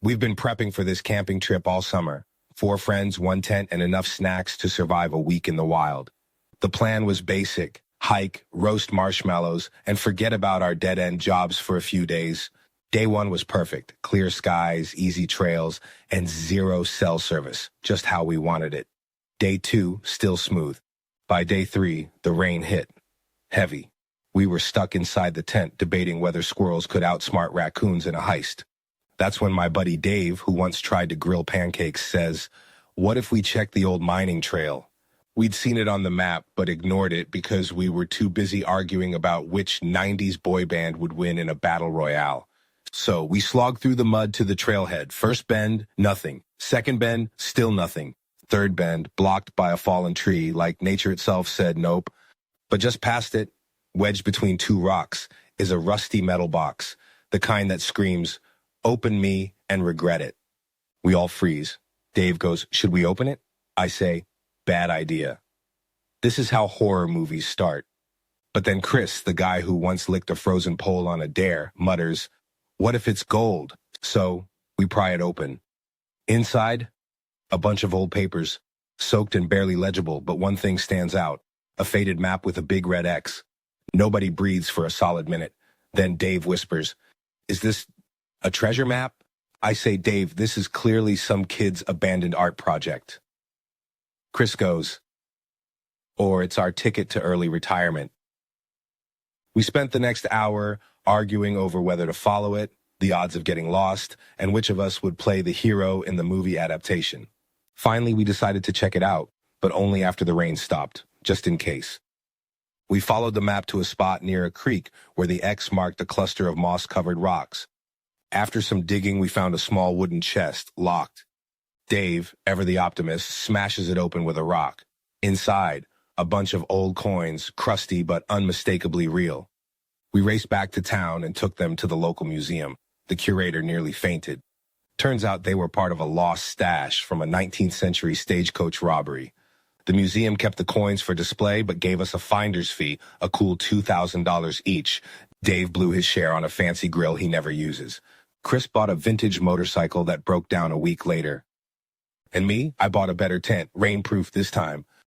We've been prepping for this camping trip all summer. 4 friends, 1 tent, and enough snacks to survive a week in the wild. The plan was basic. Hike, roast marshmallows, and forget about our dead-end jobs for a few days. Day 1 was perfect. Clear skies, easy trails, and zero cell service. Just how we wanted it. Day 2, still smooth. By day 3, the rain hit. Heavy. We were stuck inside the tent debating whether squirrels could outsmart raccoons in a heist. That's when my buddy Dave, who once tried to grill pancakes, says, "What if we check the old mining trail?" We'd seen it on the map, but ignored it because we were too busy arguing about which 90s boy band would win in a battle royale. So we slogged through the mud to the trailhead. First bend, nothing. Second bend, still nothing. Third bend, blocked by a fallen tree, like nature itself said nope. But just past it, wedged between 2 rocks, is a rusty metal box, the kind that screams, "Open me and regret it." We all freeze. Dave goes, "Should we open it?" I say, "Bad idea." This is how horror movies start. But then Chris, the guy who once licked a frozen pole on a dare, mutters, "What if it's gold?" So we pry it open. Inside, a bunch of old papers, soaked and barely legible, but one thing stands out, a faded map with a big red X. Nobody breathes for a solid minute. Then Dave whispers, "Is this a treasure map?" I say, "Dave, this is clearly some kid's abandoned art project." Chris goes, "Or it's our ticket to early retirement." We spent the next hour arguing over whether to follow it, the odds of getting lost, and which of us would play the hero in the movie adaptation. Finally, we decided to check it out, but only after the rain stopped, just in case. We followed the map to a spot near a creek where the X marked a cluster of moss-covered rocks. After some digging, we found a small wooden chest, locked. Dave, ever the optimist, smashes it open with a rock. Inside, a bunch of old coins, crusty but unmistakably real. We raced back to town and took them to the local museum. The curator nearly fainted. Turns out they were part of a lost stash from a 19th century stagecoach robbery. The museum kept the coins for display but gave us a finder's fee, a cool $2,000 each. Dave blew his share on a fancy grill he never uses. Chris bought a vintage motorcycle that broke down a week later. And me, I bought a better tent, rainproof this time,